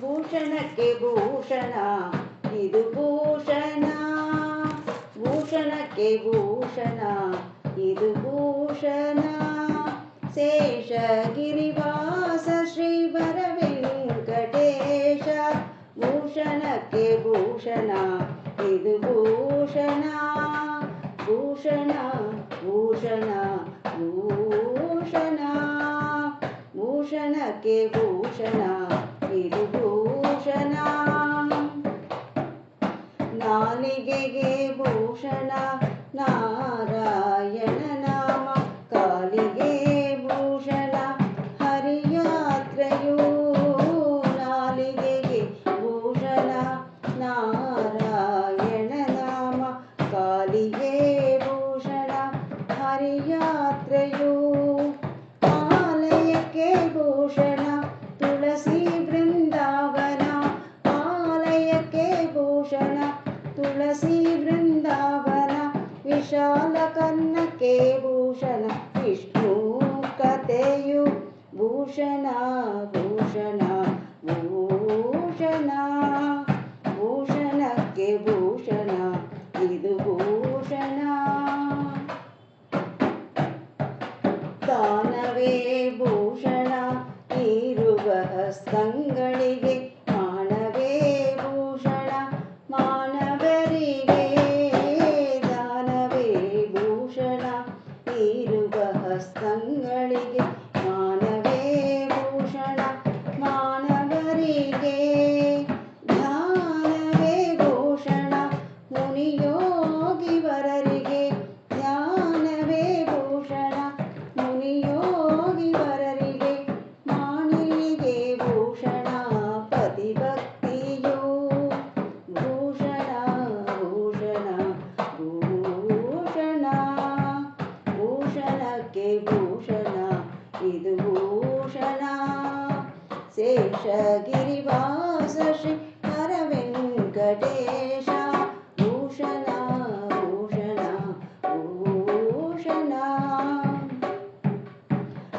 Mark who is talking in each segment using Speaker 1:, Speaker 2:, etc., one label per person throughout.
Speaker 1: ಭೂಷಣಕ್ಕೆ ಭೂಷಣ ಇದು ಭೂಷಣ, ಭೂಷಣಕ್ಕೆ ಭೂಷಣ ಇದು ಭೂಷಣ. ಶೇಷಗಿರಿವಾಸ ಶ್ರೀವರ ವೆಂಕಟೇಶ, ಭೂಷಣಕ್ಕೆ ಭೂಷಣ ಇದು ಭೂಷಣ, ಭೂಷಣ ಭೂಷಣ ಭೂಷಣ. ಭೂಷಣಕ್ಕೆ ಭೂಷಣ ಇದು ಭೂಷಣ. ನಾಲಿಗೆಗೆ ಭೂಷಣ ನಾರಾಯಣ ನಾಮ, ಕಾಲಿಗೆ ಭೂಷಣ ಹರಿಯಾತ್ರೆಯು. ನಾಲಿಗೆಗೆ ಭೂಷಣ ನಾರಾಯಣ ನಾಮ, ಕಾಲಿಗೆ ಭೂಷಣ ಹರಿಯಾತ್ರೆಯು. ಆಲಯಕ್ಕೆ ಭೂಷಣ ತುಳಸಿ ಬೃಂದಾವನ, ಆಲಯಕ್ಕೆ ಭೂಷಣ ತುಳಸಿ ಬೃಂದಾವನ. ವಿಶಾಲ ಕನ್ನಕ್ಕೆ ಭೂಷಣ ವಿಷ್ಣು ಕಥೆಯು. ಭೂಷಣ ಭೂಷಣ ಭೂಷಣ, ಭೂಷಣಕ್ಕೆ ಭೂಷಣ ಇದು ಭೂಷಣ. ದಾನವೇ ಭೂಷಣ ಇರುವ ಹಸ್ತಂಗಳಿಗೆ, ಮಾನವೇ ಭೂಷಣ ಮಾನವರಿಗೆ. ದಾನವೇ ಭೂಷಣ ಇರುವ ಹಸ್ತಂಗಳಿಗೆ, ಮಾನವೇ ಭೂಷಣ ಮಾನವರಿಗೆ. ಧ್ಯಾನವೇ ಭೂಷಣ ಮುನಿಯೋಗಿ ವರರಿಗೆ, ಧ್ಯಾನವೇ ಭೂಷಣ ಮುನಿಯೋಗಿ ವರರಿಗೆ. ಮಾಣಿಗೆ ಭೂಷಣ ಪತಿಭಕ್ತಿಯು. ಭೂಷಣ ಭೂಷಣ ಭೂಷಣ, ಭೂಷಣಕ್ಕೆ ಭೂಷಣ ಇದು ಭೂಷಣ. ಶೇಷಗಿರಿವಾಸ ಶ್ರೀ ಹರ ವೆಂಕಟೇಶ, ಭೂಷಣ ಭೂಷಣ ಭೂಷಣ.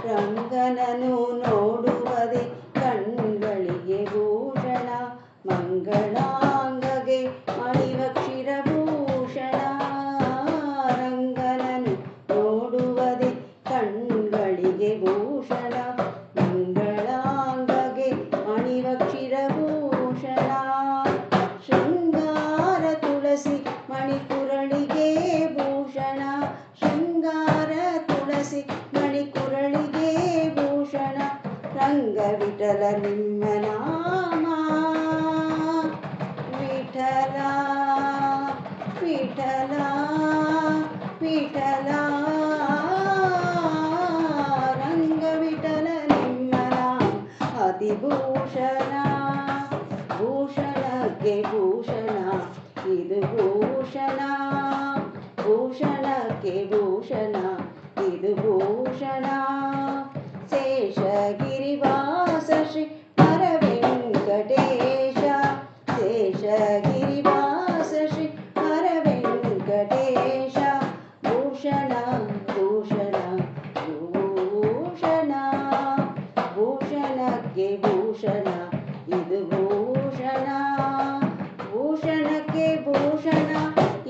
Speaker 1: ರಂಗನನು ನೋಡುವುದೇ ಕಣ್ಗಳಿಗೆ ಭೂಷಣ, ಮಂಗಳಾಂಗಗೆ ಮಣಿವಕ್ಷಿರ ಭೂಷಣ. ರಂಗನನು ನೋಡುವುದೇ ಕಣ್ಗಳಿಗೆ ಭೂಷಣ, ಮಂಗಳಾಂಗಗೆ ಮಣಿವಕ್ಷಿರ ಭೂಷಣ. ಶೃಂಗಾರ ತುಳಸಿ ಮಣಿಕುರಳಿಗೆ ಭೂಷಣ, ಶೃಂಗಾರ ತುಳಸಿ ಮಣಿಕುರಳಿಗೆ ಭೂಷಣ. ರಂಗ ವಿಠಲ ನಿಮ್ಮ ನಾಮ, ವಿಠಲ ವಿಠಲ ವಿಠಲ. ರಂಗ ವಿಠಲ ನಿಮ್ಮ ನಾಮ ಅತಿಭೂಷಣ, ಭೂಷಣಕ್ಕೆ ಭೂಷಣ ಇದು ಭೂಷಣ. ಭೂಷಣಕ್ಕೆ ಭೂಷಣ ಇದು ಭೂಷಣ. ಶೇಷಗಿರಿವಾಸ ಶ್ರೀ ಹರ ವೆಂಕಟೇಶ, ಶೇಷಗಿರಿವಾಸ ಶ್ರೀ ಹರ ವೆಂಕಟೇಶ. ಭೂಷಣ ಭೂಷಣ ಭೂಷಣ, ಭೂಷಣಕ್ಕೆ ಭೂಷಣ ಇದು ಭೂಷಣ. ಭೂಷಣಕ್ಕೆ ಭೂಷಣ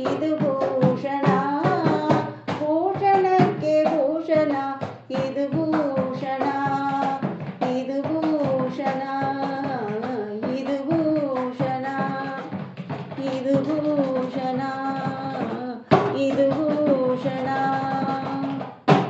Speaker 1: ಇದು ಭೂಷಣ, ಭೂಷಣಕ್ಕೆ ಭೂಷಣ ಇದು ಭೂಷಣ. ಇದು ಭೂಷಣ ಇದು ಭೂಷಣ ಇದು ಭೂಷಣ ಇದು ಭೂಷಣ.